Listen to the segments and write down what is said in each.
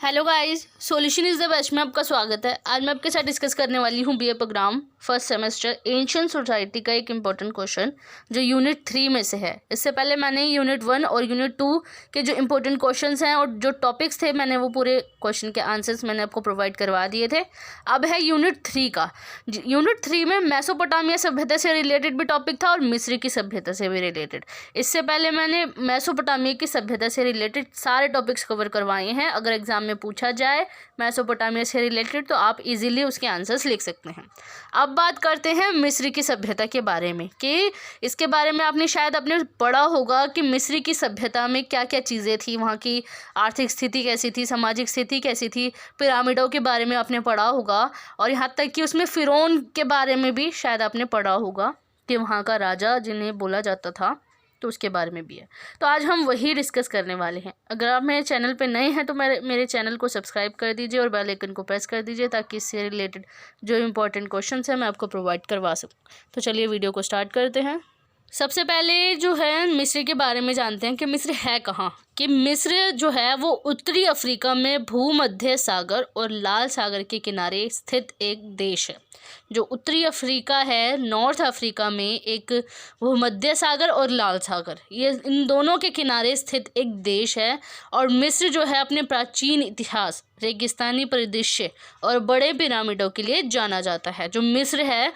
Hello guys, solution is the best में आपका स्वागत है। आज मैं आपके साथ डिस्कस करने वाली हूँ BA programme first semester ancient society का एक इम्पोर्टेंट क्वेश्चन जो यूनिट 3 में से है। इससे पहले मैंने यूनिट 1 और यूनिट 2 के जो इम्पोर्टेंट क्वेश्चंस हैं और जो टॉपिक्स थे मैंने वो पूरे क्वेश्चन के आंसर्स मैंने आपको प्रोवाइड करवा दिए थे। अब है यूनिट 3 का। यूनिट 3 में मेसोपोटामिया सभ्यता से रिलेटेड भी टॉपिक था और मिस्र की सभ्यता से भी रिलेटेड। इससे पहले मैंने मेसोपोटामिया की सभ्यता से रिलेटेड सारे टॉपिक्स कवर करवाए हैं। अगर एग्जाम में पूछा जाए मेसोपोटामिया से रिलेटेड तो आप इजीली उसके आंसर्स लिख सकते हैं। अब बात करते हैं मिस्र की सभ्यता के बारे में कि इसके बारे में आपने शायद अपने पढ़ा होगा कि मिस्र की सभ्यता में क्या क्या चीज़ें थी, वहाँ की आर्थिक स्थिति कैसी थी, सामाजिक स्थिति कैसी थी, पिरामिडों के बारे में आपने पढ़ा होगा और यहाँ तक कि उसमें फ़िरौन के बारे में भी शायद आपने पढ़ा होगा कि वहाँ का राजा जिन्हें बोला जाता था, तो उसके बारे में भी है। तो आज हम वही डिस्कस करने वाले हैं। अगर आप मेरे चैनल पे नए हैं तो मेरे चैनल को सब्सक्राइब कर दीजिए और बेल आइकन को प्रेस कर दीजिए ताकि इससे रिलेटेड जो इम्पोर्टेंट क्वेश्चंस हैं मैं आपको प्रोवाइड करवा सकूं। तो चलिए वीडियो को स्टार्ट करते हैं। सबसे पहले जो है मिस्र के बारे में जानते हैं कि मिस्र है कहाँ। कि मिस्र जो है वो उत्तरी अफ्रीका में भूमध्य सागर और लाल सागर के किनारे स्थित एक देश है। जो उत्तरी अफ्रीका है, नॉर्थ अफ्रीका में एक भूमध्य सागर और लाल सागर, ये इन दोनों के किनारे स्थित एक देश है। और मिस्र जो है अपने प्राचीन इतिहास, रेगिस्तानी परिदृश्य और बड़े पिरामिडों के लिए जाना जाता है। जो मिस्र है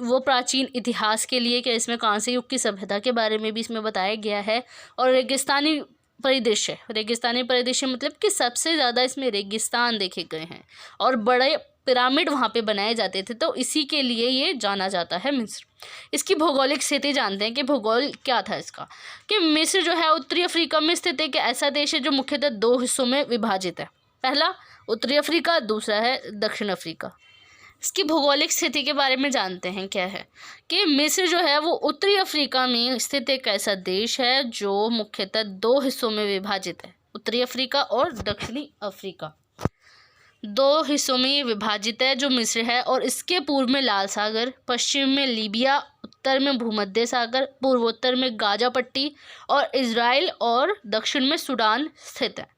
वो प्राचीन इतिहास के लिए, कि इसमें कांस्य युग की सभ्यता के बारे में भी इसमें बताया गया है। और रेगिस्तानी परिदृश्य मतलब कि सबसे ज़्यादा इसमें रेगिस्तान देखे गए हैं और बड़े पिरामिड वहाँ पे बनाए जाते थे, तो इसी के लिए ये जाना जाता है मिस्र। इसकी भौगोलिक स्थिति जानते हैं कि भूगोल क्या था इसका। कि मिस्र जो है उत्तरी अफ्रीका में स्थित एक ऐसा देश है जो मुख्यतः 2 हिस्सों में विभाजित है। पहला उत्तरी अफ्रीका, दूसरा है दक्षिण अफ्रीका। इसकी भौगोलिक स्थिति के बारे में जानते हैं क्या है। कि मिस्र जो है वो उत्तरी अफ्रीका में स्थित एक ऐसा देश है जो मुख्यतः 2 हिस्सों में विभाजित है, उत्तरी अफ्रीका और दक्षिणी अफ्रीका। 2 हिस्सों में ये विभाजित है जो मिस्र है। और इसके पूर्व में लाल सागर, पश्चिम में लीबिया, उत्तर में भूमध्य सागर, पूर्वोत्तर में गाजा पट्टी और इजराइल और दक्षिण में सूडान स्थित है।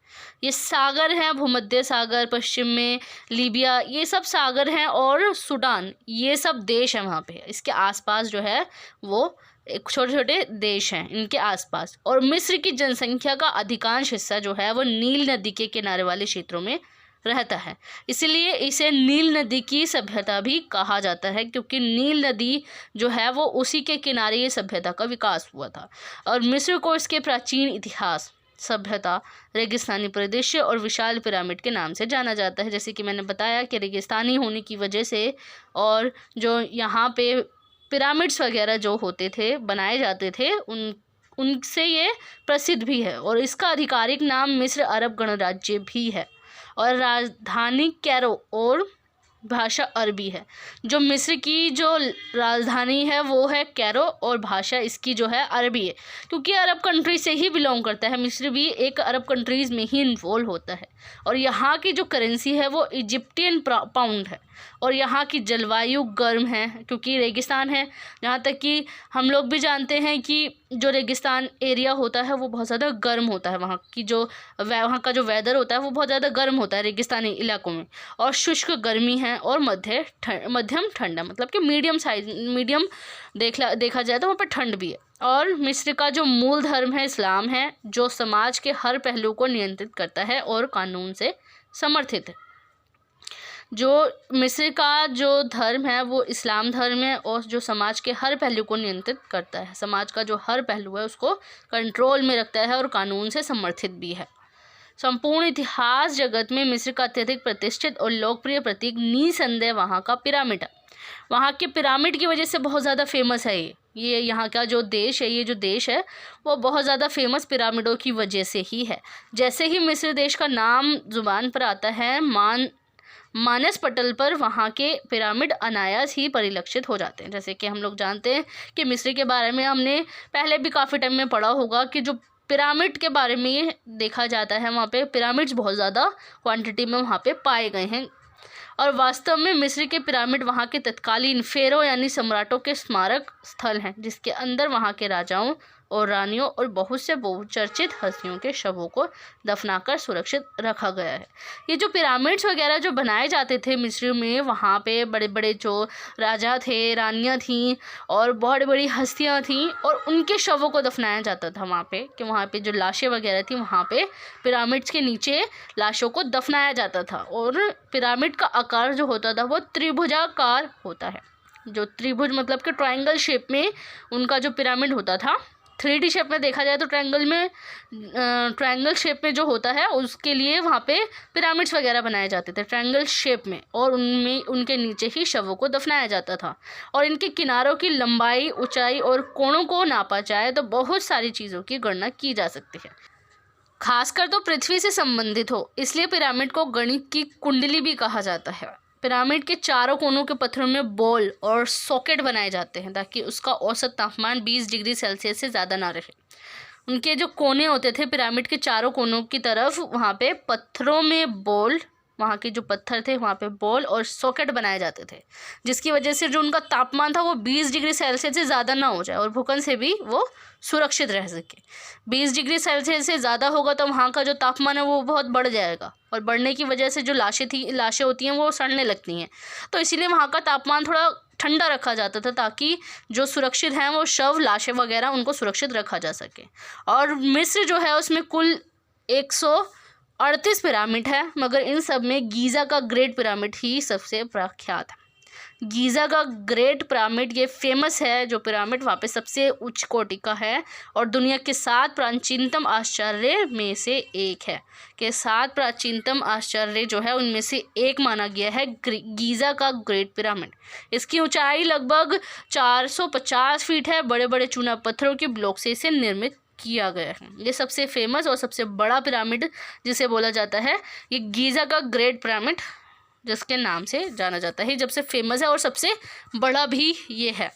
ये सागर हैं, भूमध्य सागर, पश्चिम में लीबिया, ये सब सागर हैं और सूडान ये सब देश हैं वहाँ पे। इसके आसपास जो है वो एक छोटे छोटे देश हैं इनके आसपास। और मिस्र की जनसंख्या का अधिकांश हिस्सा जो है वो नील नदी के किनारे वाले क्षेत्रों में रहता है। इसीलिए इसे नील नदी की सभ्यता भी कहा जाता है, क्योंकि नील नदी जो है वो उसी के किनारे ये सभ्यता का विकास हुआ था। और मिस्र को इसके प्राचीन इतिहास, सभ्यता, रेगिस्तानी परिदृश्य और विशाल पिरामिड के नाम से जाना जाता है। जैसे कि मैंने बताया कि रेगिस्तानी होने की वजह से और जो यहाँ पे पिरामिड्स वगैरह जो होते थे, बनाए जाते थे, उनसे ये प्रसिद्ध भी है। और इसका आधिकारिक नाम मिस्र अरब गणराज्य भी है और राजधानी कैरो और भाषा अरबी है। जो मिस्र की जो राजधानी है वो है कैरो और भाषा इसकी जो है अरबी है, क्योंकि अरब कंट्री से ही बिलोंग करता है। मिस्र भी एक अरब कंट्रीज़ में ही इन्वॉल्व होता है। और यहाँ की जो करेंसी है वो इजिप्टियन पाउंड है। और यहाँ की जलवायु गर्म है क्योंकि रेगिस्तान है। जहाँ तक कि हम लोग भी जानते हैं कि जो रेगिस्तान एरिया होता है वो बहुत ज़्यादा गर्म होता है। वहाँ का जो वेदर होता है वो बहुत ज़्यादा गर्म होता है रेगिस्तानी इलाकों में। और शुष्क गर्मी है और मध्यम ठंडा, मतलब कि मीडियम देखा जाए तो वहाँ पर ठंड भी है। और मिस्र का जो मूल धर्म है इस्लाम है, जो समाज के हर पहलू को नियंत्रित करता है और कानून से समर्थित है। जो मिस्र का जो धर्म है वो इस्लाम धर्म है और जो समाज के हर पहलू को नियंत्रित करता है, समाज का जो हर पहलू है उसको कंट्रोल में रखता है और कानून से समर्थित भी है। संपूर्ण इतिहास जगत में मिस्र का अत्यधिक प्रतिष्ठित और लोकप्रिय प्रतीक निसंदेह वहाँ का पिरामिड है। वहाँ के पिरामिड की वजह से बहुत ज़्यादा फेमस है ये यहाँ का जो देश है, ये जो देश है वो बहुत ज़्यादा फेमस पिरामिडों की वजह से ही है। जैसे ही मिस्र देश का नाम जुबान पर आता है, मानस पटल पर वहाँ के पिरामिड अनायास ही परिलक्षित हो जाते हैं। जैसे कि हम लोग जानते हैं कि मिस्र के बारे में हमने पहले भी काफ़ी टाइम में पढ़ा होगा कि जो पिरामिड के बारे में देखा जाता है, वहाँ पे पिरामिड्स बहुत ज़्यादा क्वांटिटी में वहाँ पे पाए गए हैं। और वास्तव में मिस्र के पिरामिड वहाँ के तत्कालीन फेरो यानी सम्राटों के स्मारक स्थल हैं, जिसके अंदर वहाँ के राजाओं और रानियों और बहुत से बहुचर्चित हस्तियों के शवों को दफनाकर सुरक्षित रखा गया है। ये जो पिरामिड्स वगैरह जो बनाए जाते थे मिस्र में, वहाँ पे बड़े बड़े जो राजा थे, रानियाँ थीं और बहुत बड़ी हस्तियाँ थीं, और उनके शवों को दफनाया जाता था वहाँ पे, कि वहाँ पे जो लाशें वगैरह थी वहाँ पे पिरामिड्स के नीचे लाशों को दफनाया जाता था। और पिरामिड का आकार जो होता था वो त्रिभुजाकार होता है। जो त्रिभुज मतलब कि ट्रायंगल शेप में उनका जो पिरामिड होता था, 3D शेप में देखा जाए तो ट्रायंगल शेप में जो होता है उसके लिए वहाँ पे पिरामिड्स वगैरह बनाए जाते थे ट्रायंगल शेप में, और उनमें उनके नीचे ही शवों को दफनाया जाता था। और इनके किनारों की लंबाई, ऊंचाई और कोणों को नापा जाए तो बहुत सारी चीज़ों की गणना की जा सकती है, खासकर तो पृथ्वी से संबंधित हो, इसलिए पिरामिड को गणित की कुंडली भी कहा जाता है। पिरामिड के चारों कोनों के पत्थरों में बॉल और सॉकेट बनाए जाते हैं ताकि उसका औसत तापमान 20 डिग्री सेल्सियस से ज़्यादा ना रहे। उनके जो कोने होते थे पिरामिड के चारों कोनों की तरफ, वहाँ पे पत्थरों में बॉल, वहाँ के जो पत्थर थे वहाँ पे बॉल और सॉकेट बनाए जाते थे, जिसकी वजह से जो उनका तापमान था वो 20 डिग्री सेल्सियस से ज़्यादा ना हो जाए और भूकंप से भी वो सुरक्षित रह सके। 20 डिग्री सेल्सियस से ज़्यादा होगा तो वहाँ का जो तापमान है वो बहुत बढ़ जाएगा, और बढ़ने की वजह से जो लाशें होती हैं वो सड़ने लगती हैं। तो इसीलिए वहाँ का तापमान थोड़ा ठंडा रखा जाता था ताकि जो सुरक्षित हैं वो शव, लाशें वगैरह, उनको सुरक्षित रखा जा सके। और मिस्र जो है उसमें कुल 138 पिरामिड है, मगर इन सब में गीज़ा का ग्रेट पिरामिड ही सबसे प्रख्यात है। गीज़ा का ग्रेट पिरामिड ये फेमस है, जो पिरामिड वहाँ पे सबसे उच्च कोटि का है और दुनिया के 7 प्राचीनतम आश्चर्य में से एक है। कि 7 प्राचीनतम आश्चर्य जो है उनमें से एक माना गया है गीज़ा का ग्रेट पिरामिड। इसकी ऊंचाई लगभग 450 फीट है। बड़े बड़े चूना पत्थरों के ब्लॉक से इसे निर्मित किया गया है। ये सबसे फेमस और सबसे बड़ा पिरामिड जिसे बोला जाता है ये गीज़ा का ग्रेट पिरामिड, जिसके नाम से जाना जाता है, जब से फेमस है और सबसे बड़ा भी ये है।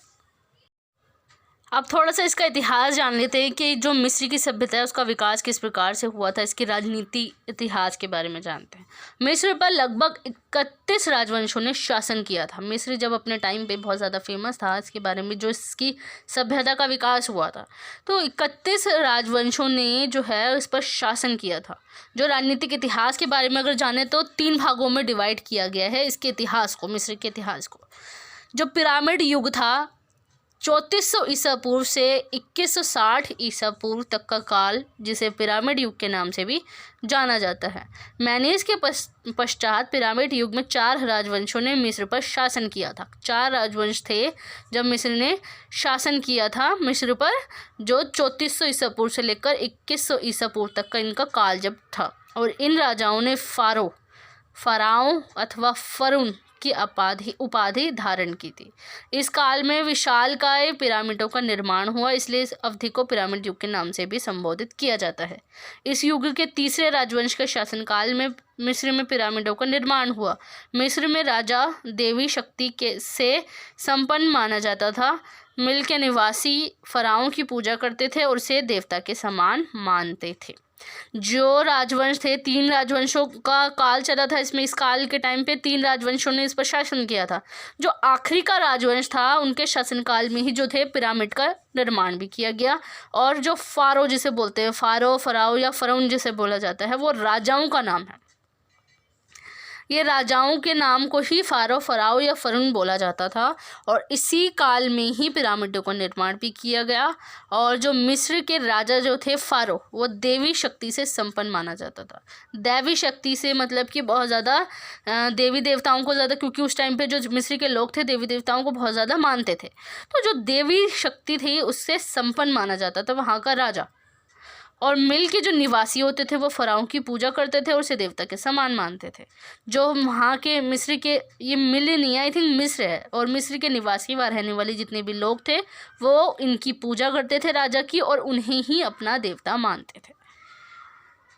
अब थोड़ा सा इसका इतिहास जान लेते हैं कि जो मिस्र की सभ्यता है उसका विकास किस प्रकार से हुआ था। इसकी राजनीति इतिहास के बारे में जानते हैं। मिस्र पर लगभग 31 राजवंशों ने शासन किया था। मिस्र जब अपने टाइम पे बहुत ज़्यादा फेमस था, इसके बारे में जो इसकी सभ्यता का विकास हुआ था, तो 31 राजवंशों ने जो है इस पर शासन किया था। जो राजनीतिक इतिहास के बारे में अगर जाने तो 3 भागों में डिवाइड किया गया है इसके इतिहास को, मिस्र के इतिहास को। जो पिरामिड युग था 3400 ईसा पूर्व से 2160 ईसा पूर्व तक का काल, जिसे पिरामिड युग के नाम से भी जाना जाता है। मैनेज के पश्चात पिरामिड युग में 4 राजवंशों ने मिस्र पर शासन किया था। 4 राजवंश थे जब मिस्र ने शासन किया था मिस्र पर, जो 3400 ईसा पूर्व से लेकर 2100 ईसा पूर्व तक का इनका काल जब था। और इन राजाओं ने फराओं अथवा फरून की उपाधि धारण की थी। इस काल में विशालकाय पिरामिडों का निर्माण हुआ, इसलिए इस अवधि को पिरामिड युग के नाम से भी संबोधित किया जाता है। इस युग के तीसरे राजवंश के शासनकाल में मिस्र में पिरामिडों का निर्माण हुआ। मिस्र में राजा देवी शक्ति से संपन्न माना जाता था। मिल के निवासी फराओं की पूजा करते थे और उसे देवता के समान मानते थे। जो राजवंश थे, 3 राजवंशों का काल चला था इसमें। इस काल के टाइम पे 3 राजवंशों ने इस पर शासन किया था। जो आखिरी का राजवंश था उनके शासनकाल में ही जो थे पिरामिड का निर्माण भी किया गया। और जो फारो जिसे बोलते हैं, फराओ या फरौन जिसे बोला जाता है, वो राजाओं का नाम है। ये राजाओं के नाम को ही फराओ या फरौन बोला जाता था। और इसी काल में ही पिरामिडों का निर्माण भी किया गया। और जो मिस्र के राजा जो थे फारो, वो देवी शक्ति से संपन्न माना जाता था। दैवी शक्ति से मतलब कि बहुत ज़्यादा देवी देवताओं को ज़्यादा, क्योंकि उस टाइम पे जो मिस्र के लोग थे देवी देवताओं को बहुत ज़्यादा मानते थे, तो जो देवी शक्ति थी उससे संपन्न माना जाता था वहाँ का राजा। और मिल के जो निवासी होते थे वो फराओं की पूजा करते थे और उसे देवता के समान मानते थे। जो वहाँ के मिस्र के, ये मिल नहीं है, आई थिंक मिस्र है, और मिस्र के निवासी वहाँ रहने वाले जितने भी लोग थे वो इनकी पूजा करते थे राजा की, और उन्हें ही अपना देवता मानते थे।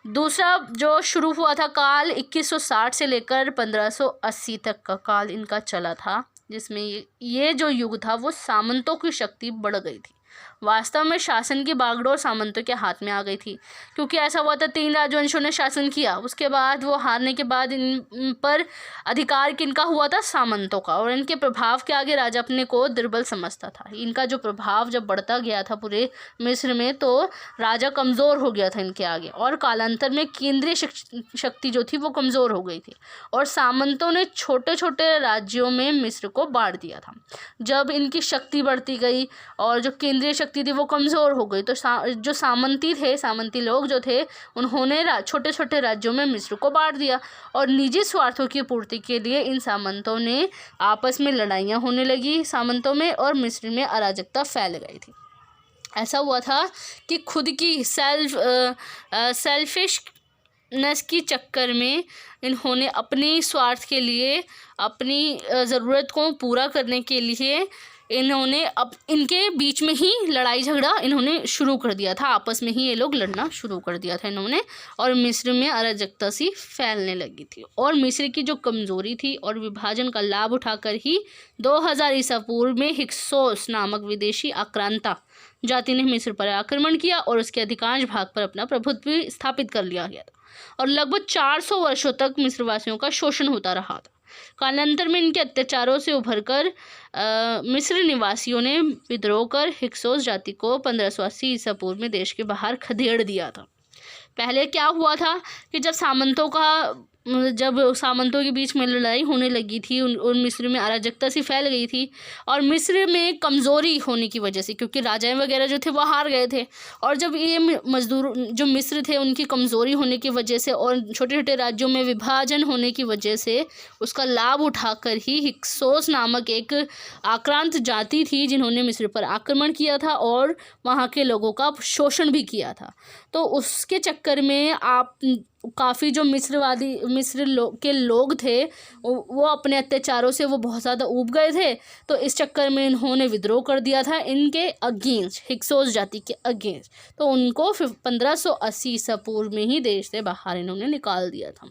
दूसरा जो शुरू हुआ था काल 2160 से लेकर 1580 तक का काल इनका चला था, जिसमें ये जो युग था वो सामंतों की शक्ति बढ़ गई थी वास्तव में शासन की बागडोर सामंतों के हाथ में आ गई थी, क्योंकि ऐसा हुआ था 3 राजवंशों ने शासन किया, उसके बाद वो हारने के बाद इन पर अधिकार किनका हुआ था? सामंतों का। और इनके प्रभाव के आगे राजा अपने को दुर्बल समझता था। इनका जो प्रभाव जब बढ़ता गया था पूरे मिस्र में, तो राजा कमज़ोर हो गया था इनके आगे, और कालांतर में केंद्रीय शक्ति जो थी वो कमज़ोर हो गई थी, और सामंतों ने छोटे छोटे राज्यों में मिस्र को बांट दिया था। जब इनकी शक्ति बढ़ती गई और जो केंद्रीय शक्ति थी वो कमज़ोर हो गई, तो जो सामंती लोग जो थे, उन्होंने छोटे छोटे राज्यों में मिस्र को बांट दिया, और निजी स्वार्थों की पूर्ति के लिए इन सामंतों ने आपस में लड़ाइयाँ होने लगी सामंतों में, और मिस्र में अराजकता फैल गई थी। ऐसा हुआ था कि खुद की सेल्फिशनेस की चक्कर में इन्होंने अपनी स्वार्थ के लिए, अपनी ज़रूरत को पूरा करने के लिए इन्होंने इनके बीच में ही लड़ाई झगड़ा इन्होंने शुरू कर दिया था, आपस में ही ये लोग लड़ना शुरू कर दिया था इन्होंने, और मिस्र में अराजकता सी फैलने लगी थी। और मिस्र की जो कमज़ोरी थी और विभाजन का लाभ उठाकर ही 2000 ईसा पूर्व में हिक्सोस नामक विदेशी आक्रांता जाति ने मिस्र पर आक्रमण किया और उसके अधिकांश भाग पर अपना प्रभुत्व स्थापित कर लिया गया था, और लगभग 400 वर्षों तक मिस्रवासियों का शोषण होता रहा था। कालांतर में इनके अत्याचारों से उभरकर मिस्र निवासियों ने विद्रोह कर हिक्सोस जाति को 1580 ईसा पूर्व में देश के बाहर खदेड़ दिया था। पहले क्या हुआ था कि जब सामंतों के बीच में लड़ाई होने लगी थी, उन मिस्र में अराजकता सी फैल गई थी, और मिस्र में कमज़ोरी होने की वजह से, क्योंकि राजाएं वगैरह जो थे वो हार गए थे, और जब ये मजदूर जो मिस्र थे उनकी कमज़ोरी होने की वजह से और छोटे छोटे राज्यों में विभाजन होने की वजह से उसका लाभ उठाकर ही हिक्सोस नामक एक आक्रांत जाति थी जिन्होंने मिस्र पर आक्रमण किया था और वहाँ के लोगों का शोषण भी किया था। तो उसके चक्कर में काफ़ी जो मिस्र के लोग थे वो अपने अत्याचारों से वो बहुत ज़्यादा ऊब गए थे, तो इस चक्कर में इन्होंने विद्रोह कर दिया था इनके अगेंस्ट, हिक्सोस जाति के अगेंस्ट। तो उनको 1580 ईसा पूर्व में ही देश से बाहर इन्होंने निकाल दिया था।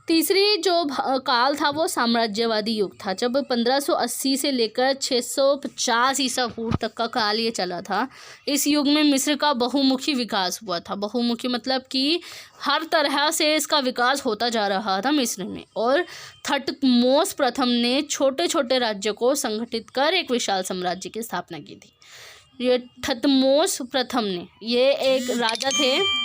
तीसरी जो काल था वो साम्राज्यवादी युग था, जब 1580 से लेकर 650 ईसा पूर्व तक का काल ये चला था। इस युग में मिस्र का बहुमुखी विकास हुआ था। बहुमुखी मतलब कि हर तरह से इसका विकास होता जा रहा था मिस्र में, और थटमोस प्रथम ने छोटे छोटे राज्यों को संगठित कर एक विशाल साम्राज्य की स्थापना की थी। ये थटमोस प्रथम ने, ये एक राजा थे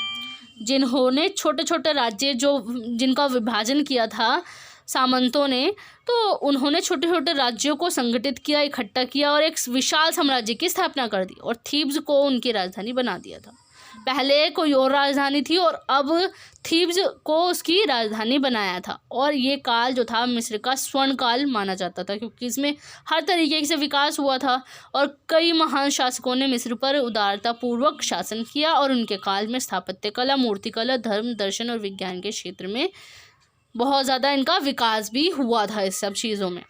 जिन्होंने छोटे छोटे राज्य जिनका विभाजन किया था सामंतों ने, तो उन्होंने छोटे छोटे राज्यों को संगठित किया, इकट्ठा किया और एक विशाल साम्राज्य की स्थापना कर दी, और थीब्स को उनकी राजधानी बना दिया था। पहले कोई और राजधानी थी और अब थीब्स को उसकी राजधानी बनाया था। और ये काल जो था मिस्र का स्वर्ण काल माना जाता था, क्योंकि इसमें हर तरीके से विकास हुआ था और कई महान शासकों ने मिस्र पर उदारतापूर्वक शासन किया, और उनके काल में स्थापत्य कला, मूर्तिकला, धर्म, दर्शन और विज्ञान के क्षेत्र में बहुत ज़्यादा इनका विकास भी हुआ था। इस सब चीज़ों में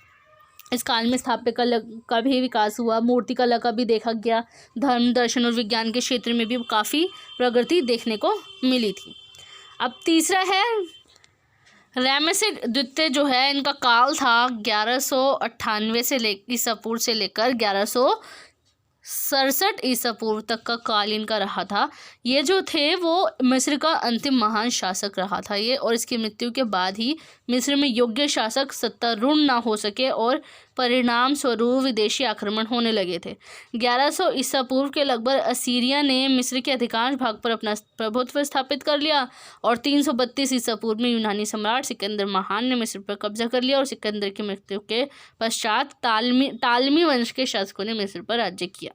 इस काल में स्थापत्य कला का भी विकास हुआ, मूर्ति कला का भी देखा गया, धर्म, दर्शन और विज्ञान के क्षेत्र में भी काफ़ी प्रगति देखने को मिली थी। अब तीसरा है रमेसेस द्वितीय, जो है इनका काल था 1198 ईसा पूर्व से लेकर 1167 ईसा पूर्व तक का काल इनका रहा था। ये जो थे वो मिस्र का अंतिम महान शासक रहा था ये, और इसकी मृत्यु के बाद ही मिस्र में योग्य शासक सत्तारूढ़ ना हो सके और परिणाम स्वरूप विदेशी आक्रमण होने लगे थे। 1100 ईसा पूर्व के लगभग असीरिया ने मिस्र के अधिकांश भाग पर अपना प्रभुत्व स्थापित कर लिया, और 332 ईसा पूर्व में यूनानी सम्राट सिकंदर महान ने मिस्र पर कब्जा कर लिया, और सिकंदर की मृत्यु के पश्चात टालमी वंश के शासकों ने मिस्र पर राज्य किया।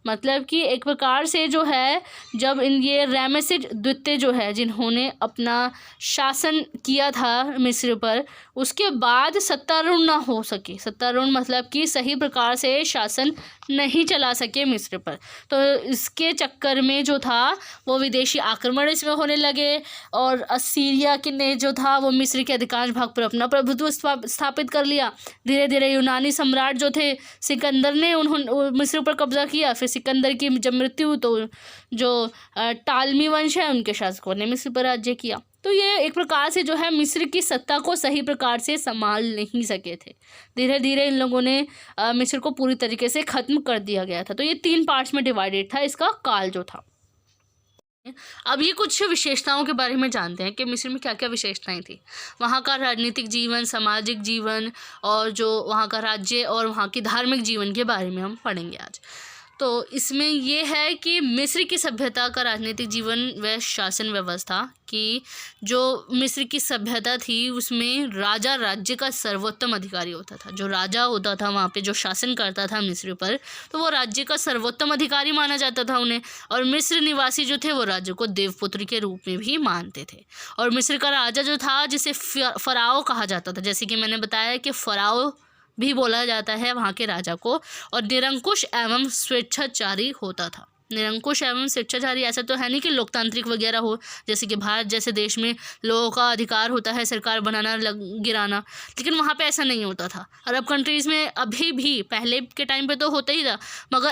मतलब कि एक प्रकार से जो है, जब ये रमेसेस द्वितीय जो है जिन्होंने अपना शासन किया था मिस्र पर, उसके बाद सत्तारूढ़ ना हो सके, सत्तारूढ़ मतलब कि सही प्रकार से शासन नहीं चला सके मिस्र पर, तो इसके चक्कर में जो था वो विदेशी आक्रमण इसमें होने लगे, और असीरिया ने जो था वो मिस्र के अधिकांश भाग पर अपना प्रभुत्व स्थापित कर लिया। धीरे धीरे यूनानी सम्राट जो थे सिकंदर ने उन्होंने मिस्र पर कब्जा किया। फिर सिकंदर की जब मृत्यु, तो जो टालमी वंश है उनके शासकों ने मिस्र पर राज्य किया। तो ये एक प्रकार से जो है मिस्र की सत्ता को सही प्रकार से संभाल नहीं सके थे। धीरे धीरे इन लोगों ने मिस्र को पूरी तरीके से ख़त्म कर दिया गया था। तो ये 3 पार्ट्स में डिवाइडेड था इसका काल जो था। अब ये कुछ विशेषताओं के बारे में जानते हैं कि मिस्र में क्या क्या विशेषताएं थी। वहाँ का राजनीतिक जीवन, सामाजिक जीवन और जो वहाँ का राज्य और वहाँ की धार्मिक जीवन के बारे में हम पढ़ेंगे आज। तो इसमें ये है कि मिस्र की सभ्यता का राजनीतिक जीवन व शासन व्यवस्था कि जो मिस्र की सभ्यता थी उसमें राजा राज्य का सर्वोत्तम अधिकारी होता था। जो राजा होता था वहाँ पे जो शासन करता था मिस्र पर, तो वो राज्य का सर्वोत्तम अधिकारी माना जाता था उन्हें। और मिस्र निवासी जो थे वो राज्य को देवपुत्र के रूप में भी मानते थे। और मिस्र का राजा जो था जिसे फ़राओ कहा जाता था, जैसे कि मैंने बताया कि फ़राओ भी बोला जाता है वहाँ के राजा को, और निरंकुश एवं स्वेच्छाचारी होता था। निरंकुश एवं स्वेच्छाचारी ऐसा तो है नहीं कि लोकतांत्रिक वगैरह हो, जैसे कि भारत जैसे देश में लोगों का अधिकार होता है सरकार बनाना गिराना, लेकिन वहाँ पे ऐसा नहीं होता था। अरब कंट्रीज़ में अभी भी, पहले के टाइम पे तो होता ही था, मगर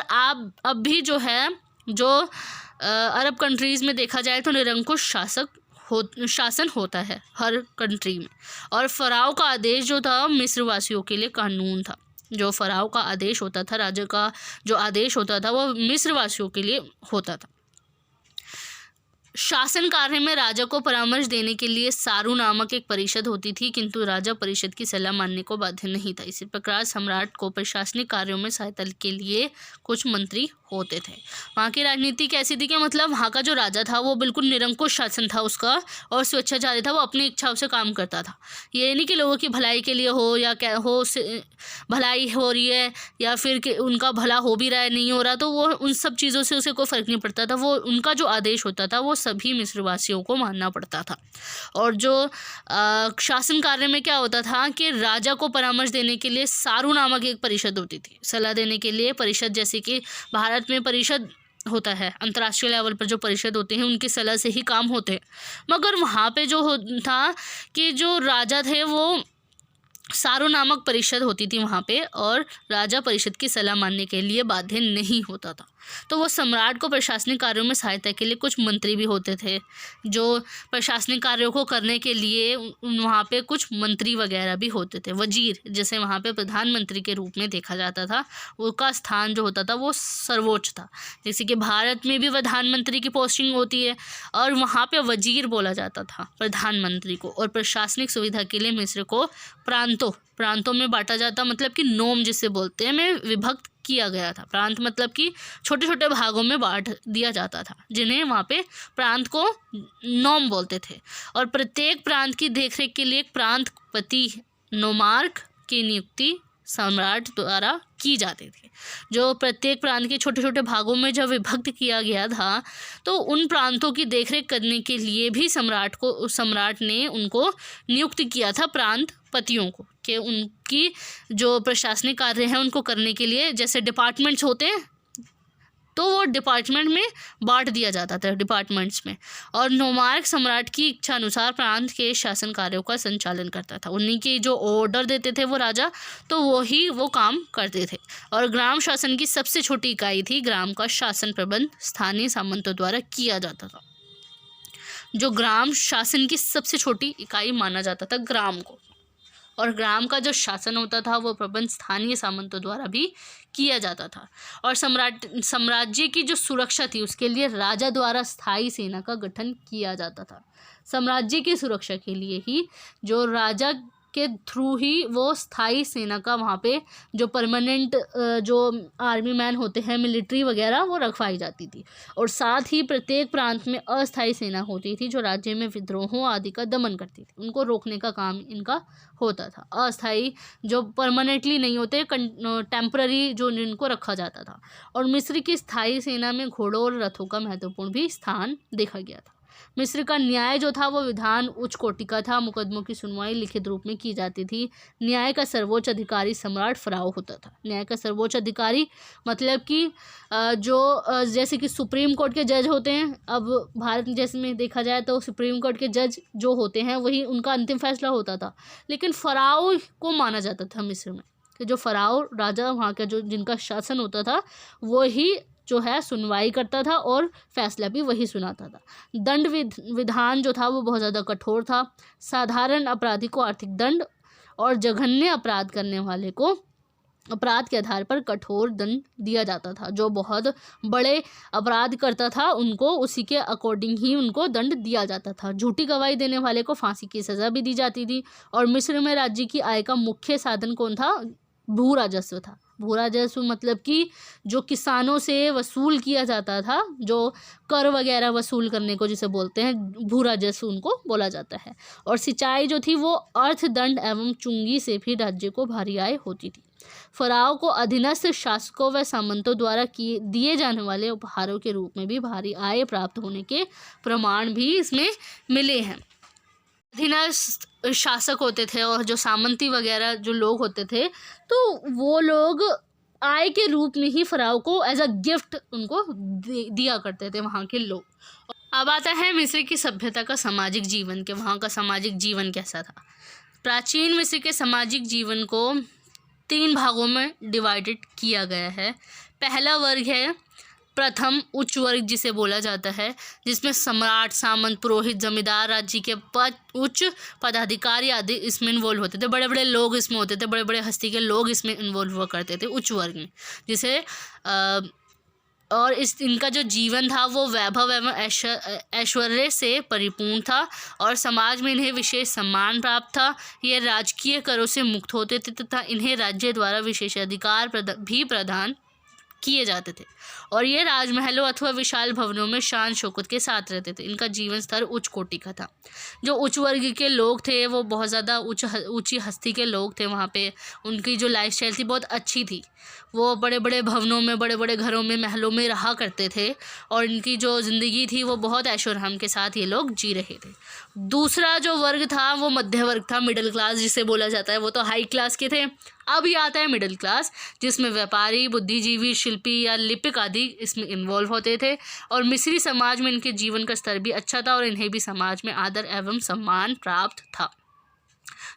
अब भी जो है जो अरब कंट्रीज़ में देखा जाए तो निरंकुश शासन होता है हर कंट्री में। और फ़राओ का आदेश जो था मिस्र वासियों के लिए कानून था। जो फ़राओ का आदेश होता था, राजा का जो आदेश होता था वो मिस्र वासियों के लिए होता था। शासन कार्य में राजा को परामर्श देने के लिए सारू नामक एक परिषद होती थी, किंतु राजा परिषद की सलाह मानने को बाध्य नहीं था। इसी प्रकार सम्राट को प्रशासनिक कार्यों में सहायता के लिए कुछ मंत्री होते थे। वहाँ की राजनीति कैसी थी कि मतलब वहाँ का जो राजा था वो बिल्कुल निरंकुश शासन था उसका, और स्वेच्छाचारी था, वो अपनी इच्छाओं से काम करता था। ये नहीं कि लोगों की भलाई के लिए हो या क्या हो, भलाई हो रही है या फिर कि उनका भला हो भी रहा है नहीं हो रहा, तो वो उन सब चीज़ों से उसे कोई फ़र्क नहीं पड़ता था। वो उनका जो आदेश होता था वो सभी मिस्रवासियों को मानना पड़ता था। और जो शासन कार्य में क्या होता था कि राजा को परामर्श देने के लिए सारू नामक एक परिषद होती थी। सलाह देने के लिए परिषद, जैसे कि भारत में परिषद होता है, अंतर्राष्ट्रीय लेवल पर जो परिषद होते हैं उनकी सलाह से ही काम होते हैं। मगर वहाँ पे जो था कि जो राजा थे वो सारू नामक परिषद होती थी वहाँ पे, और राजा परिषद की सलाह मानने के लिए बाध्य नहीं होता था। तो वो सम्राट को प्रशासनिक कार्यों में सहायता के लिए कुछ मंत्री भी होते थे, जो प्रशासनिक कार्यों को करने के लिए वहाँ पे कुछ मंत्री वगैरह भी होते थे। वजीर, जैसे वहाँ पे प्रधानमंत्री के रूप में देखा जाता था, उसका स्थान जो होता था वो सर्वोच्च था। जैसे कि भारत में भी प्रधानमंत्री की पोस्टिंग होती है, और वहाँ पे वजीर बोला जाता था प्रधानमंत्री को। और प्रशासनिक सुविधा के लिए मिस्र को प्रांतों में बांटा जाता, मतलब कि नोम जिसे बोलते हैं, में विभक्त किया गया था। प्रांत मतलब कि छोटे छोटे भागों में बांट दिया जाता था, जिन्हें वहाँ पे प्रांत को नोम बोलते थे। और प्रत्येक प्रांत की देखरेख के लिए एक प्रांतपति नोमार्क की नियुक्ति सम्राट द्वारा की जाती थी। जो प्रत्येक प्रांत के छोटे छोटे भागों में जब विभक्त किया गया था, तो उन प्रांतों की देखरेख करने के लिए भी सम्राट ने उनको नियुक्त किया था, प्रांत पतियों को, कि उनकी जो प्रशासनिक कार्य हैं उनको करने के लिए, जैसे डिपार्टमेंट्स होते हैं तो वो डिपार्टमेंट में बांट दिया जाता था, डिपार्टमेंट्स में। और नोमार्क सम्राट की इच्छा अनुसार प्रांत के शासन कार्यों का संचालन करता था। उन्हीं के जो ऑर्डर देते थे वो राजा, तो वो काम करते थे। और ग्राम शासन की सबसे छोटी इकाई थी ग्राम का शासन प्रबंध स्थानीय सामंतों द्वारा किया जाता था। जो ग्राम शासन की सबसे छोटी इकाई माना जाता था ग्राम को, और ग्राम का जो शासन होता था वो प्रबंध स्थानीय सामंतों द्वारा भी किया जाता था। और साम्राज्य की जो सुरक्षा थी उसके लिए राजा द्वारा स्थायी सेना का गठन किया जाता था। साम्राज्य की सुरक्षा के लिए ही जो राजा के थ्रू ही वो स्थायी सेना का वहाँ पे जो परमानेंट जो आर्मी मैन होते हैं, मिलिट्री वगैरह, वो रखवाई जाती थी। और साथ ही प्रत्येक प्रांत में अस्थायी सेना होती थी जो राज्य में विद्रोहों आदि का दमन करती थी। उनको रोकने का काम इनका होता था। अस्थायी जो परमानेंटली नहीं होते, टेम्पररी जो जिनको रखा जाता था। और मिस्र की स्थायी सेना में घोड़ों और रथों का महत्वपूर्ण भी स्थान देखा गया था। मिस्र का न्याय जो था वो विधान उच्च कोटि का था। मुकदमों की सुनवाई लिखित रूप में की जाती थी। न्याय का सर्वोच्च अधिकारी सम्राट फ़राओ होता था। न्याय का सर्वोच्च अधिकारी मतलब कि जो जैसे कि सुप्रीम कोर्ट के जज होते हैं, अब भारत जैसे में देखा जाए तो सुप्रीम कोर्ट के जज जो होते हैं वही उनका अंतिम फैसला होता था। लेकिन फ़राओ को माना जाता था मिस्र में कि जो फ़राओ राजा वहाँ का जो जिनका शासन होता था वही जो है सुनवाई करता था और फैसला भी वही सुनाता था। दंड विधान जो था वो बहुत ज़्यादा कठोर था। साधारण अपराधी को आर्थिक दंड और जघन्य अपराध करने वाले को अपराध के आधार पर कठोर दंड दिया जाता था। जो बहुत बड़े अपराध करता था उनको उसी के अकॉर्डिंग ही उनको दंड दिया जाता था। झूठी गवाही देने वाले को फांसी की सज़ा भी दी जाती थी। और मिस्र में राज्य की आय का मुख्य साधन कौन था? भू राजस्व था। भू राजस्व मतलब कि जो किसानों से वसूल किया जाता था, जो कर वगैरह वसूल करने को जिसे बोलते हैं, भू राजस्व उनको बोला जाता है। और सिंचाई जो थी वो अर्थदंड एवं चुंगी से भी राज्य को भारी आय होती थी। फराव को अधीनस्थ शासकों व सामंतों द्वारा दिए जाने वाले उपहारों के रूप में भी भारी आय प्राप्त होने के प्रमाण भी इसमें मिले हैं। अधीनस्थ शासक होते थे और जो सामंती वगैरह जो लोग होते थे, तो वो लोग आय के रूप में ही फराव को एज अ गिफ्ट उनको दिया करते थे वहाँ के लोग। अब आता है मिस्र की सभ्यता का सामाजिक जीवन के वहाँ का सामाजिक जीवन कैसा था। प्राचीन मिस्र के सामाजिक जीवन को 3 भागों में डिवाइडेड किया गया है। पहला वर्ग है प्रथम उच्च वर्ग जिसे बोला जाता है, जिसमें सम्राट, सामंत, पुरोहित, जमींदार, राज्य के उच्च पदाधिकारी आदि इसमें इन्वॉल्व होते थे। बड़े बड़े लोग इसमें होते थे, बड़े बड़े हस्ती के लोग इसमें इन्वॉल्व हुआ करते थे उच्च वर्ग में, जिसे और इनका जो जीवन था वो वैभव एवं ऐश्वर्य से परिपूर्ण था और समाज में इन्हें विशेष सम्मान प्राप्त था। ये राजकीय करों से मुक्त होते थे तथा इन्हें राज्य द्वारा विशेषाधिकार भी प्रदान किए जाते थे और ये राजमहलों अथवा विशाल भवनों में शान शौकत के साथ रहते थे। इनका जीवन स्तर उच्च कोटि का था। जो उच्च वर्ग के लोग थे वो बहुत ज़्यादा ऊंची हस्ती के लोग थे। वहाँ पे उनकी जो लाइफस्टाइल थी बहुत अच्छी थी। वो बड़े बड़े भवनों में, बड़े बड़े घरों में, महलों में रहा करते थे और इनकी जो ज़िंदगी थी वो बहुत ऐशो आराम के साथ ये लोग जी रहे थे। दूसरा जो वर्ग था वो मध्य वर्ग था, मिडिल क्लास जिसे बोला जाता है। वो तो हाई क्लास के थे। अब ये आता है मिडिल क्लास, जिसमें व्यापारी, बुद्धिजीवी, शिल्पी या लिपिक आदि इसमें इन्वॉल्व होते थे और मिस्री समाज में इनके जीवन का स्तर भी अच्छा था और इन्हें भी समाज में आदर एवं सम्मान प्राप्त था।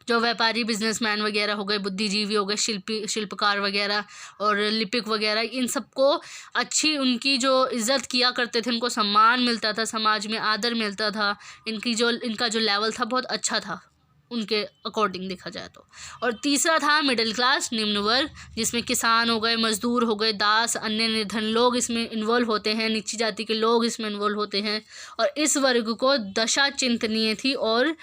जो व्यापारी, बिजनेसमैन वगैरह हो गए, बुद्धिजीवी हो गए, शिल्पकार वगैरह और लिपिक वगैरह, इन सबको अच्छी उनकी जो इज़्ज़त किया करते थे, उनको सम्मान मिलता था, समाज में आदर मिलता था। इनका जो लेवल था बहुत अच्छा था उनके अकॉर्डिंग देखा जाए तो। और तीसरा था मिडिल क्लास, निम्न वर्ग, जिसमें किसान हो गए, मजदूर हो गए, दास, अन्य निर्धन लोग इसमें इन्वॉल्व होते हैं, नीची जाति के लोग इसमें इन्वॉल्व होते हैं और इस वर्ग को दशा चिंतनीय थी और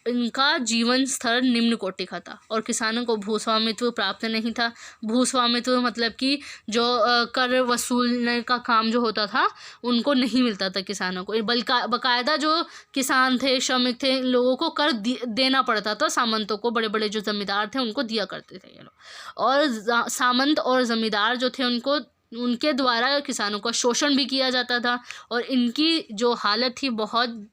इनका जीवन स्तर निम्न कोटि का था और किसानों को भूस्वामित्व प्राप्त नहीं था। भूस्वामित्व मतलब कि जो कर वसूलने का काम जो होता था उनको नहीं मिलता था किसानों को, बल्कि बाकायदा जो किसान थे, श्रमिक थे, इन लोगों को कर देना पड़ता था। सामंतों को, बड़े बड़े जो जमींदार थे उनको दिया करते थे ये लोग। और सामंत और जमींदार जो थे उनके द्वारा किसानों का शोषण भी किया जाता था और इनकी जो हालत थी बहुत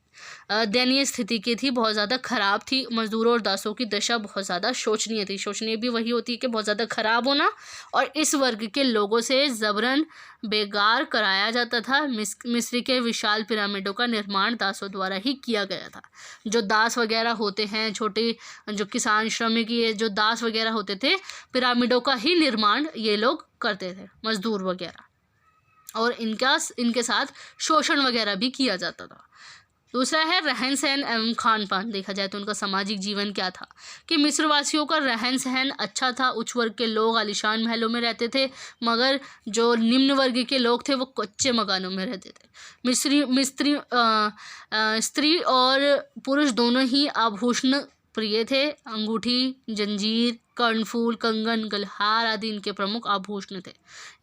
दयनीय स्थिति की थी, बहुत ज़्यादा ख़राब थी। मज़दूरों और दासों की दशा बहुत ज़्यादा शोचनीय थी। शोचनीय भी वही होती है कि बहुत ज़्यादा ख़राब होना, और इस वर्ग के लोगों से ज़बरन बेगार कराया जाता था। मिस्र के विशाल पिरामिडों का निर्माण दासों द्वारा ही किया गया था। जो दास वगैरह होते हैं, छोटे जो किसान श्रमिक, ये जो दास वगैरह होते थे, पिरामिडों का ही निर्माण ये लोग करते थे, मज़दूर वगैरह, और इनके साथ शोषण वगैरह भी किया जाता था। दूसरा है रहन सहन एवं खान पान। देखा जाए तो उनका सामाजिक जीवन क्या था कि मिस्रवासियों का रहन सहन अच्छा था। उच्च वर्ग के लोग आलीशान महलों में रहते थे, मगर जो निम्न वर्ग के लोग थे वो कच्चे मकानों में रहते थे। स्त्री और पुरुष दोनों ही आभूषण प्रिय थे। अंगूठी, जंजीर, कर्णफूल, कंगन, गलहार आदि इनके प्रमुख आभूषण थे।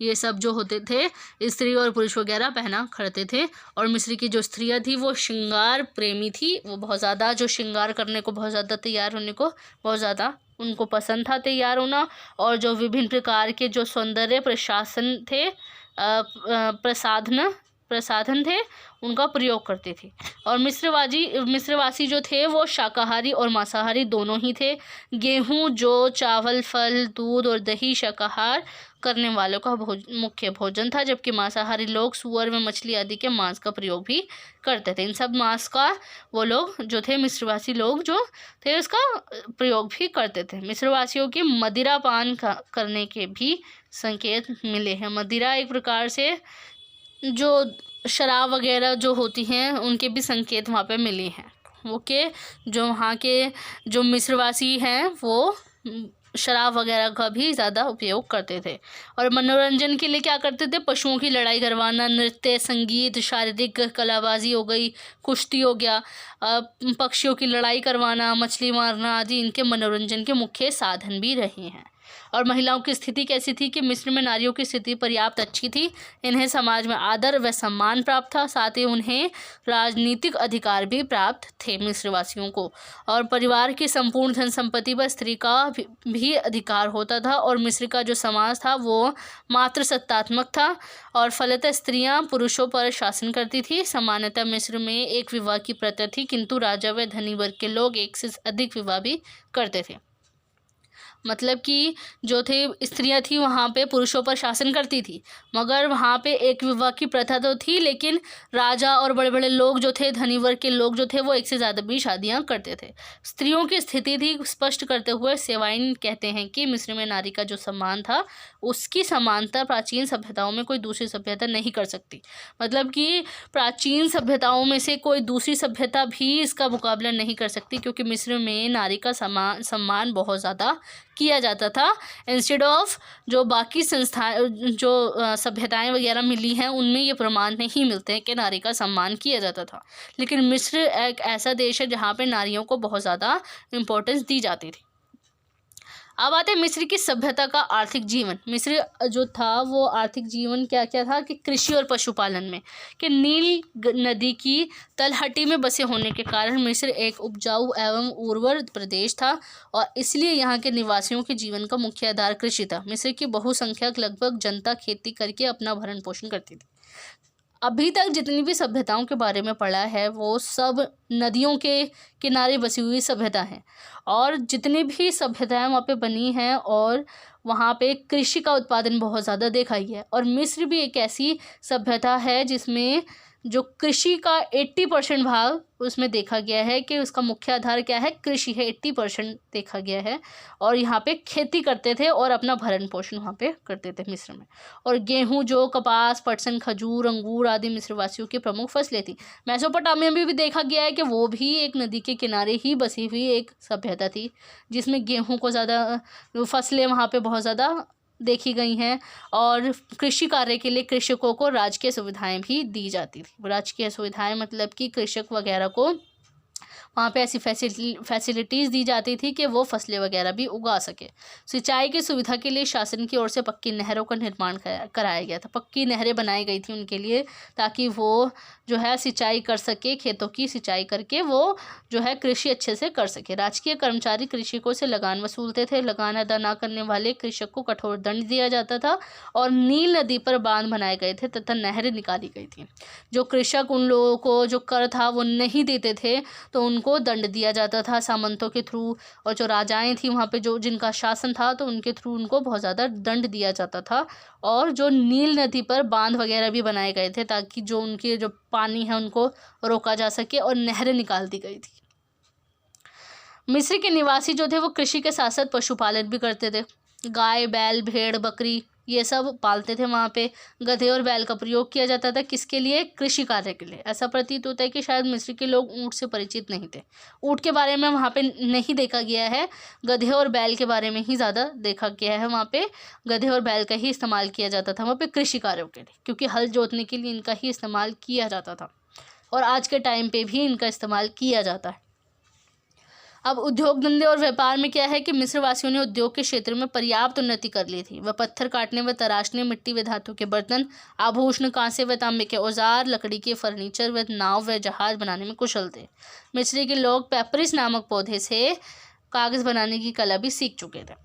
ये सब जो होते थे स्त्री और पुरुष वगैरह पहना करते थे। और मिस्र की जो स्त्रियां थी वो श्रृंगार प्रेमी थी। वो बहुत ज़्यादा जो श्रृंगार करने को, बहुत ज़्यादा तैयार होने को बहुत ज़्यादा उनको पसंद था, तैयार होना। और जो विभिन्न प्रकार के जो सौंदर्य प्रसाधन थे, प्रसाधन थे उनका प्रयोग करते थे। और मिस्रवासी जो थे वो शाकाहारी और मांसाहारी दोनों ही थे। गेहूँ, जौ, चावल, फल, दूध और दही शाकाहार करने वालों का मुख्य भोजन था, जबकि मांसाहारी लोग सूअर व मछली आदि के मांस का प्रयोग भी करते थे। इन सब मांस का वो लोग जो थे, मिस्रवासी लोग जो थे, उसका प्रयोग भी करते थे। मिस्रवासियों के मदिरा पान करने के भी संकेत मिले हैं। मदिरा एक प्रकार से जो शराब वगैरह जो होती हैं उनके भी संकेत वहाँ पे मिले हैं। ओके, जो वहाँ के जो मिस्रवासी हैं वो शराब वगैरह का भी ज़्यादा उपयोग करते थे। और मनोरंजन के लिए क्या करते थे, पशुओं की लड़ाई करवाना, नृत्य, संगीत, शारीरिक कलाबाजी हो गई, कुश्ती हो गया, पक्षियों की लड़ाई करवाना, मछली मारना आदि इनके मनोरंजन के मुख्य साधन भी रहे हैं। और महिलाओं की स्थिति कैसी थी कि मिस्र में नारियों की स्थिति पर्याप्त अच्छी थी। इन्हें समाज में आदर व सम्मान प्राप्त था, साथ ही उन्हें राजनीतिक अधिकार भी प्राप्त थे मिस्रवासियों को। और परिवार की संपूर्ण धन संपत्ति पर स्त्री का भी अधिकार होता था। और मिस्र का जो समाज था वो मात्र सत्तात्मक था और फलतः स्त्रियां पुरुषों पर शासन करती थी। सामान्यतः मिस्र में एक विवाह की प्रथा थी, किंतु राजा व धनी वर्ग के लोग एक से अधिक विवाह भी करते थे। मतलब कि जो थे स्त्रियां थी वहाँ पे पुरुषों पर शासन करती थी, मगर वहाँ पे एक विवाह की प्रथा तो थी, लेकिन राजा और बड़े बड़े लोग जो थे, धनी वर्ग के लोग जो थे, वो एक से ज़्यादा भी शादियाँ करते थे। स्त्रियों की स्थिति थी स्पष्ट करते हुए सेवाइन कहते हैं कि मिस्र में नारी का जो सम्मान था उसकी समानता प्राचीन सभ्यताओं में कोई दूसरी सभ्यता नहीं कर सकती। मतलब कि प्राचीन सभ्यताओं में से कोई दूसरी सभ्यता भी इसका मुकाबला नहीं कर सकती, क्योंकि मिस्र में नारी का सम्मान बहुत ज़्यादा किया जाता था। इंस्टेड ऑफ जो बाकी जो सभ्यताएं वगैरह मिली हैं उनमें ये प्रमाण नहीं मिलते हैं कि नारी का सम्मान किया जाता था। लेकिन मिस्र एक ऐसा देश है जहाँ पे नारियों को बहुत ज़्यादा इम्पोर्टेंस दी जाती थी। अब आते हैं मिस्र की सभ्यता का आर्थिक जीवन। मिस्र जो था वो आर्थिक जीवन क्या क्या था कि कृषि और पशुपालन में, कि नील नदी की तलहटी में बसे होने के कारण मिस्र एक उपजाऊ एवं उर्वर प्रदेश था और इसलिए यहाँ के निवासियों के जीवन का मुख्य आधार कृषि था। मिस्र की बहुसंख्यक लगभग जनता खेती करके अपना भरण पोषण करती थी। अभी तक जितनी भी सभ्यताओं के बारे में पढ़ा है वो सब नदियों के किनारे बसी हुई सभ्यता हैं, और जितनी भी सभ्यताएं वहाँ पे बनी हैं और वहाँ पे कृषि का उत्पादन बहुत ज़्यादा देखा ही है। और मिस्र भी एक ऐसी सभ्यता है जिसमें जो कृषि का 80% भाग उसमें देखा गया है कि उसका मुख्य आधार क्या है, कृषि है। 80% देखा गया है और यहाँ पे खेती करते थे और अपना भरण पोषण वहाँ पे करते थे मिस्र में। और गेहूँ, जौ, कपास, पटसन, खजूर, अंगूर आदि मिस्रवासियों की प्रमुख फसलें थी। मेसोपोटामिया में भी देखा गया है कि वो भी एक नदी के किनारे ही बसी हुई एक सभ्यता थी, जिसमें गेहूँ को ज़्यादा फसलें वहाँ पे बहुत ज़्यादा देखी गई हैं। और कृषि कार्य के लिए कृषकों को राजकीय सुविधाएं भी दी जाती थी। राजकीय सुविधाएं मतलब कि कृषक वगैरह को वहाँ पे ऐसी फैसिलिटीज़ दी जाती थी कि वो फसलें वगैरह भी उगा सके। सिंचाई की सुविधा के लिए शासन की ओर से पक्की नहरों का निर्माण कराया गया था। पक्की नहरें बनाई गई थी उनके लिए, ताकि वो जो है सिंचाई कर सके, खेतों की सिंचाई करके वो जो है कृषि अच्छे से कर सके। राजकीय कर्मचारी कृषकों से लगान वसूलते थे। लगान अदा न करने वाले कृषक को कठोर दंड दिया जाता था और नील नदी पर बांध बनाए गए थे तथा नहरें निकाली गई थी। जो कृषक उन लोगों को जो कर था वो नहीं देते थे तो उनको दंड दिया जाता था सामंतों के थ्रू, और जो राजाएं थी वहाँ पे जो जिनका शासन था तो उनके थ्रू उनको बहुत ज़्यादा दंड दिया जाता था। और जो नील नदी पर बांध वगैरह भी बनाए गए थे ताकि जो उनके जो पानी है उनको रोका जा सके, और नहरें निकाल दी गई थी। मिस्र के निवासी जो थे वो कृषि के साथ साथ पशुपालन भी करते थे। गाय, बैल, भेड़, बकरी ये सब पालते थे। वहाँ पे गधे और बैल का प्रयोग किया जाता था। किसके लिए? कृषि कार्य के लिए। ऐसा प्रतीत होता है कि शायद मिस्र के लोग ऊँट से परिचित नहीं थे। ऊँट के बारे में वहाँ पे नहीं देखा गया है, गधे और बैल के बारे में ही ज़्यादा देखा गया है। वहाँ पे गधे और बैल का ही इस्तेमाल किया जाता था वहाँ पे कृषि कार्यों के लिए, क्योंकि हल जोतने के लिए इनका ही इस्तेमाल किया जाता था और आज के टाइम पे भी इनका इस्तेमाल किया जाता है। अब उद्योग धंधे और व्यापार में क्या है कि मिस्रवासियों ने उद्योग के क्षेत्र में पर्याप्त उन्नति कर ली थी। वह पत्थर काटने व तराशने, मिट्टी व धातु के बर्तन, आभूषण, कांसे व तांबे के औजार, लकड़ी के फर्नीचर व नाव व जहाज बनाने में कुशल थे। मिस्र के लोग पेपरिस नामक पौधे से कागज़ बनाने की कला भी सीख चुके थे।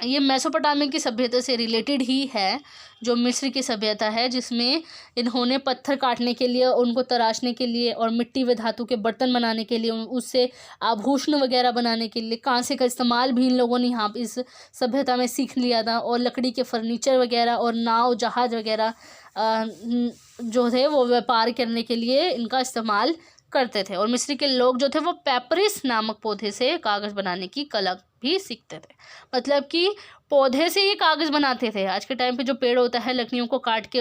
ये मेसोपोटामिया की सभ्यता से रिलेटेड ही है, जो मिस्र की सभ्यता है, जिसमें इन्होंने पत्थर काटने के लिए, उनको तराशने के लिए और मिट्टी व धातु के बर्तन बनाने के लिए, उससे आभूषण वगैरह बनाने के लिए कांसे का इस्तेमाल भी इन लोगों ने यहाँ इस सभ्यता में सीख लिया था। और लकड़ी के फर्नीचर वगैरह और नाव जहाज़ वगैरह जो थे वो व्यापार करने के लिए इनका इस्तेमाल करते थे। और मिस्र के लोग जो थे वो पेपरिस नामक पौधे से कागज़ बनाने की कला भी सीखते थे। मतलब कि पौधे से ये कागज़ बनाते थे। आज के टाइम पे जो पेड़ होता है, लकड़ियों को काट के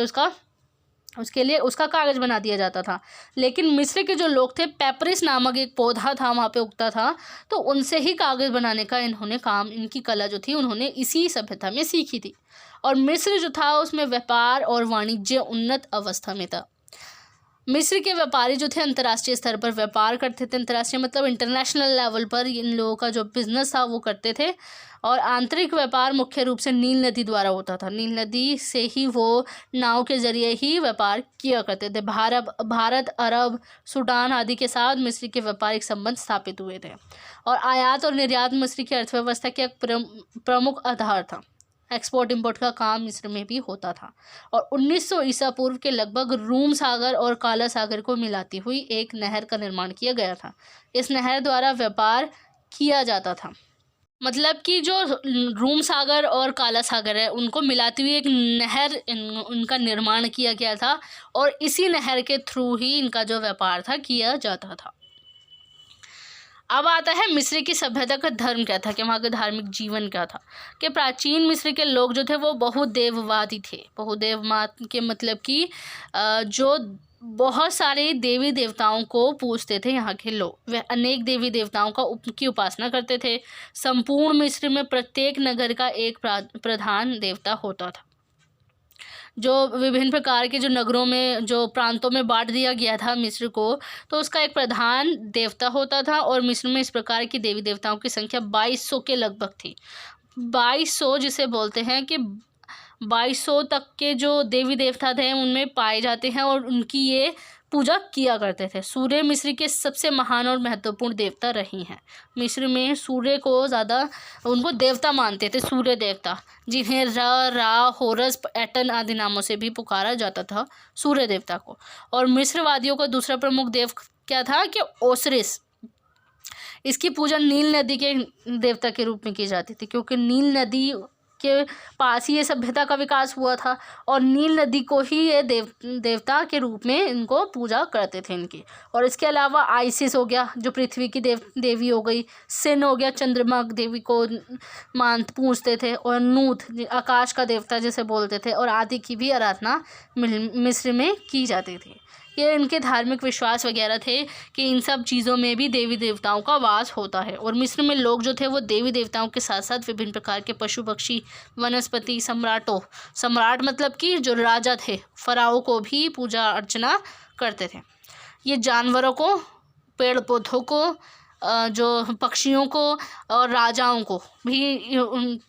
उसके लिए उसका कागज़ बना दिया जाता था, लेकिन मिस्र के जो लोग थे, पेपरिस नामक एक पौधा था वहाँ पे उगता था, तो उनसे ही कागज़ बनाने का इन्होंने काम, इनकी कला जो थी उन्होंने इसी सभ्यता में सीखी थी। और मिस्र जो था उसमें व्यापार और वाणिज्य उन्नत अवस्था में था। मिस्र के व्यापारी जो थे अंतर्राष्ट्रीय स्तर पर व्यापार करते थे। अंतर्राष्ट्रीय मतलब इंटरनेशनल लेवल पर इन लोगों का जो बिजनेस था वो करते थे। और आंतरिक व्यापार मुख्य रूप से नील नदी द्वारा होता था। नील नदी से ही वो नाव के जरिए ही व्यापार किया करते थे। भारत, अरब, सूडान आदि के साथ मिस्र के व्यापारिक संबंध स्थापित हुए थे। और आयात और निर्यात मिस्र की अर्थव्यवस्था के एक प्रमुख आधार था। एक्सपोर्ट इंपोर्ट का काम मिस्र में भी होता था। और 1900 ईसा पूर्व के लगभग रूम सागर और काला सागर को मिलाती हुई एक नहर का निर्माण किया गया था। इस नहर द्वारा व्यापार किया जाता था। मतलब कि जो रूम सागर और काला सागर है उनको मिलाती हुई एक नहर उनका निर्माण किया गया था। और इसी नहर के थ्रू ही इनका जो व्यापार था किया जाता था। अब आता है मिस्र की सभ्यता का धर्म क्या था, कि वहाँ का धार्मिक जीवन क्या था। कि प्राचीन मिस्र के लोग जो थे वो बहुदेववादी थे। बहुदेववाद के मतलब कि जो बहुत सारे देवी देवताओं को पूजते थे यहाँ के लोग। वे अनेक देवी देवताओं की उपासना करते थे। संपूर्ण मिस्र में प्रत्येक नगर का एक प्रधान देवता होता था। जो विभिन्न प्रकार के जो नगरों में, जो प्रांतों में बांट दिया गया था मिस्र को, तो उसका एक प्रधान देवता होता था। और मिस्र में इस प्रकार की देवी देवताओं की संख्या 2200 के लगभग थी। 2200 जिसे बोलते हैं कि 2200 तक के जो देवी देवता थे उनमें पाए जाते हैं और उनकी ये पूजा किया करते थे। सूर्य मिस्र के सबसे महान और महत्वपूर्ण देवता रही हैं। मिस्र में सूर्य को ज़्यादा उनको देवता मानते थे, सूर्य देवता, जिन्हें रा, होरस, एटन आदि नामों से भी पुकारा जाता था सूर्य देवता को। और मिस्रवादियों का दूसरा प्रमुख देव क्या था कि ओसिरिस। इसकी पूजा नील नदी के देवता के रूप में की जाती थी, क्योंकि नील नदी के पास ही ये सभ्यता का विकास हुआ था और नील नदी को ही ये देवता के रूप में इनको पूजा करते थे इनकी। और इसके अलावा आइसिस हो गया जो पृथ्वी की देवी हो गई, सिन हो गया चंद्रमा देवी को पूजते थे, और नूत आकाश का देवता जिसे बोलते थे, और आदि की भी आराधना मिस्र में की जाती थी। ये इनके धार्मिक विश्वास वगैरह थे कि इन सब चीज़ों में भी देवी देवताओं का वास होता है। और मिस्र में लोग जो थे वो देवी देवताओं के साथ साथ विभिन्न प्रकार के पशु पक्षी, वनस्पति, सम्राट मतलब कि जो राजा थे, फराओं को भी पूजा अर्चना करते थे। ये जानवरों को, पेड़ पौधों को, जो पक्षियों को और राजाओं को भी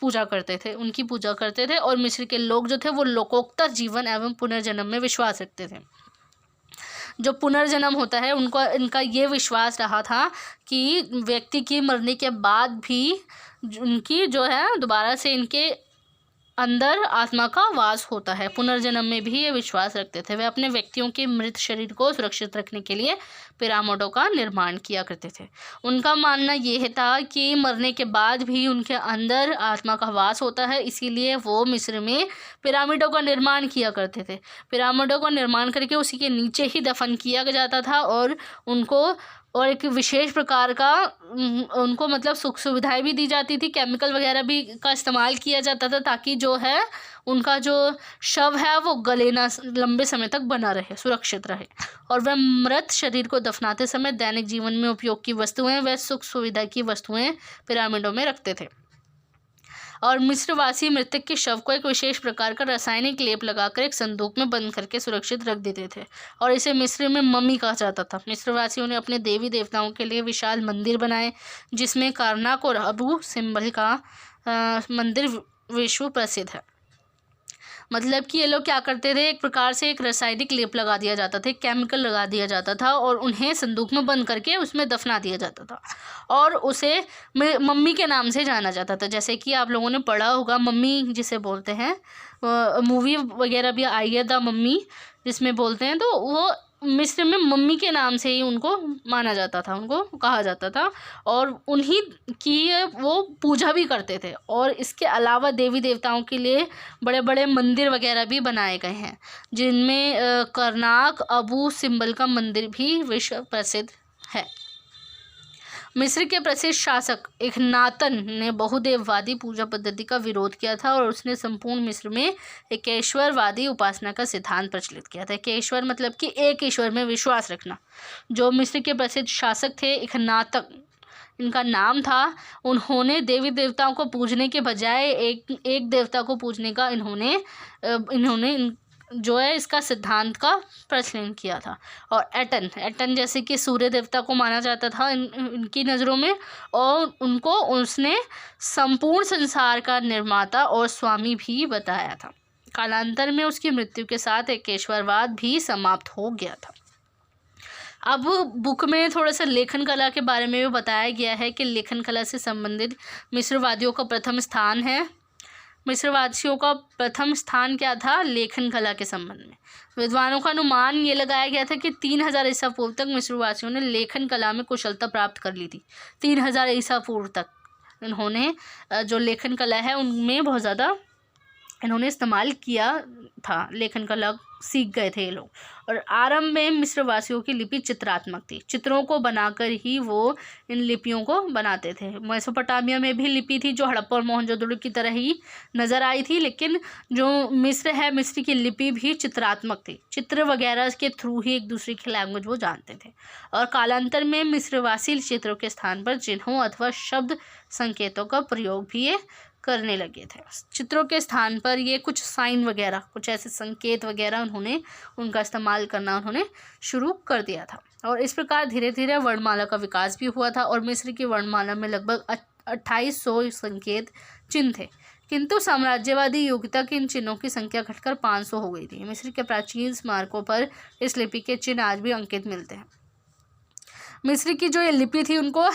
पूजा करते थे, उनकी पूजा करते थे। और मिस्र के लोग जो थे वो लोकोत्तर जीवन एवं पुनर्जन्म में विश्वास रखते थे। जो पुनर्जन्म होता है इनका ये विश्वास रहा था कि व्यक्ति की मरने के बाद भी उनकी जो है दोबारा से इनके अंदर आत्मा का वास होता है। पुनर्जन्म में भी ये विश्वास रखते थे। वे अपने व्यक्तियों के मृत शरीर को सुरक्षित रखने के लिए पिरामिडों का निर्माण किया करते थे। उनका मानना ये था कि मरने के बाद भी उनके अंदर आत्मा का वास होता है, इसीलिए वो मिस्र में पिरामिडों का निर्माण किया करते थे। पिरामिडों का निर्माण करके उसी के नीचे ही दफन किया जाता था और उनको और एक विशेष प्रकार का उनको मतलब सुख सुविधाएं भी दी जाती थी। केमिकल वगैरह भी का इस्तेमाल किया जाता था ताकि जो है उनका जो शव है वो गले ना, लंबे समय तक बना रहे, सुरक्षित रहे। और वह मृत शरीर को दफनाते समय दैनिक जीवन में उपयोग की वस्तुएं व सुख सुविधा की वस्तुएं पिरामिडों में रखते थे। और मिस्रवासी मृतक के शव को एक विशेष प्रकार का रासायनिक लेप लगाकर एक संदूक में बंद करके सुरक्षित रख देते थे और इसे मिस्र में मम्मी कहा जाता था। मिस्रवासियों ने अपने देवी देवताओं के लिए विशाल मंदिर बनाए जिसमें कारनाक और अबू सिम्बल का मंदिर विश्व प्रसिद्ध है। मतलब कि ये लोग क्या करते थे, एक प्रकार से एक रासायनिक लेप लगा दिया जाता था, केमिकल लगा दिया जाता था और उन्हें संदूक में बंद करके उसमें दफना दिया जाता था और उसे मम्मी के नाम से जाना जाता था। जैसे कि आप लोगों ने पढ़ा होगा, मम्मी जिसे बोलते हैं, मूवी वगैरह भी आई है द मम्मी जिसमें बोलते हैं, तो वो मिस्र में मम्मी के नाम से ही उनको माना जाता था, उनको कहा जाता था और उन्हीं की वो पूजा भी करते थे। और इसके अलावा देवी देवताओं के लिए बड़े बड़े मंदिर वगैरह भी बनाए गए हैं, जिनमें करनाक अबू सिम्बल का मंदिर भी विश्व प्रसिद्ध है। मिस्र के प्रसिद्ध शासक इखनातन ने बहुदेववादी पूजा पद्धति का विरोध किया था और उसने संपूर्ण मिस्र में एकेश्वरवादी उपासना का सिद्धांत प्रचलित किया था। एकेश्वर मतलब कि एक ईश्वर में विश्वास रखना। जो मिस्र के प्रसिद्ध शासक थे इखनातक, इनका नाम था, उन्होंने देवी देवताओं को पूजने के बजाय एक देवता को पूजने का इन्होंने जो है इसका सिद्धांत का प्रचलन किया था। और एटन जैसे कि सूर्य देवता को माना जाता था इनकी नज़रों में, और उनको उसने संपूर्ण संसार का निर्माता और स्वामी भी बताया था। कालांतर में उसकी मृत्यु के साथ एकेश्वरवाद भी समाप्त हो गया था। अब बुक में थोड़ा सा लेखन कला के बारे में भी बताया गया है कि लेखन कला से संबंधित मिस्रवादियों का प्रथम स्थान है। मिस्रवासियों का प्रथम स्थान क्या था? लेखन कला के संबंध में। विद्वानों का अनुमान ये लगाया गया था कि 3000 ईसा पूर्व तक मिस्रवासियों ने लेखन कला में कुशलता प्राप्त कर ली थी। 3000 ईसा पूर्व तक इन्होंने जो लेखन कला है उनमें बहुत ज़्यादा इन्होंने इस्तेमाल किया था, लेखन कला सीख गए थे ये लोग। और आरंभ में मिस्रवासियों की लिपि चित्रात्मक थी, चित्रों को बनाकर ही वो इन लिपियों को बनाते थे। मेसोपोटामिया में भी लिपि थी जो हड़प्पा और मोहनजोदड़ो की तरह ही नज़र आई थी, लेकिन जो मिस्र है, मिस्र की लिपि भी चित्रात्मक थी। चित्र वगैरह के थ्रू ही एक दूसरे की लैंग्वेज वो जानते थे। और कालांतर में मिस्रवासी चित्रों के स्थान पर चिन्हों अथवा शब्द संकेतों का प्रयोग भी ये करने लगे थे। चित्रों के स्थान पर ये कुछ साइन वगैरह, कुछ ऐसे संकेत वगैरह उन्होंने उनका इस्तेमाल करना उन्होंने शुरू कर दिया था। और इस प्रकार धीरे धीरे वर्णमाला का विकास भी हुआ था और मिस्र की वर्णमाला में लगभग 2800 संकेत चिन्ह थे, किंतु साम्राज्यवादी युग तक इन चिन्हों की संख्या घटकर 500 हो गई थी। मिस्र के प्राचीन स्मारकों पर इस लिपि के चिन्ह आज भी अंकित मिलते हैं। मिस्र की जो ये लिपि थी उनको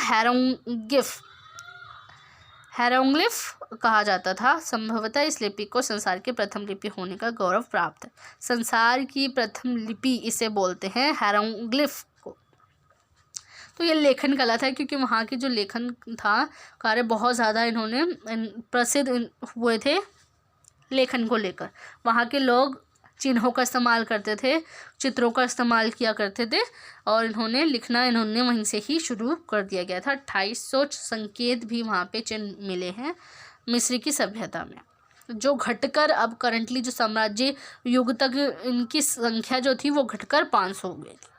हेरोग्लिफ कहा जाता था। संभवतः इस लिपि को संसार की प्रथम लिपि होने का गौरव प्राप्त है। संसार की प्रथम लिपि इसे बोलते हैं, हेरोग्लिफ को। तो ये लेखन कला था, क्योंकि वहाँ की जो लेखन था कार्य बहुत ज़्यादा इन्होंने प्रसिद्ध हुए थे लेखन को लेकर। वहाँ के लोग चिन्हों का इस्तेमाल करते थे, चित्रों का इस्तेमाल किया करते थे और इन्होंने वहीं से ही शुरू कर दिया गया था। 2800 संकेत भी वहाँ पे चिन्ह मिले हैं मिस्र की सभ्यता में, जो घटकर अब करंटली जो साम्राज्य युग तक इनकी संख्या जो थी वो घटकर 500 हो गई थी।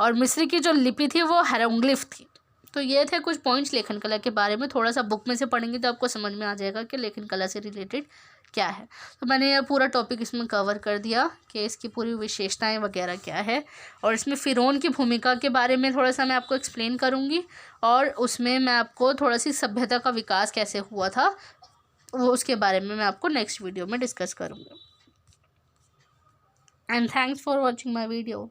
और मिस्र की जो लिपि थी वो हेरोग्लिफ थी। तो ये थे कुछ पॉइंट्स लेखन कला के बारे में। थोड़ा सा बुक में से पढ़ेंगे तो आपको समझ में आ जाएगा कि लेखन कला से रिलेटेड क्या है। तो मैंने यह पूरा टॉपिक इसमें कवर कर दिया कि इसकी पूरी विशेषताएं वगैरह क्या है, और इसमें फ़िरौन की भूमिका के बारे में थोड़ा सा मैं आपको एक्सप्लेन करूँगी, और उसमें मैं आपको थोड़ा सी सभ्यता का विकास कैसे हुआ था वो उसके बारे में मैं आपको नेक्स्ट वीडियो में डिस्कस करूँगी। And thanks for watching my video.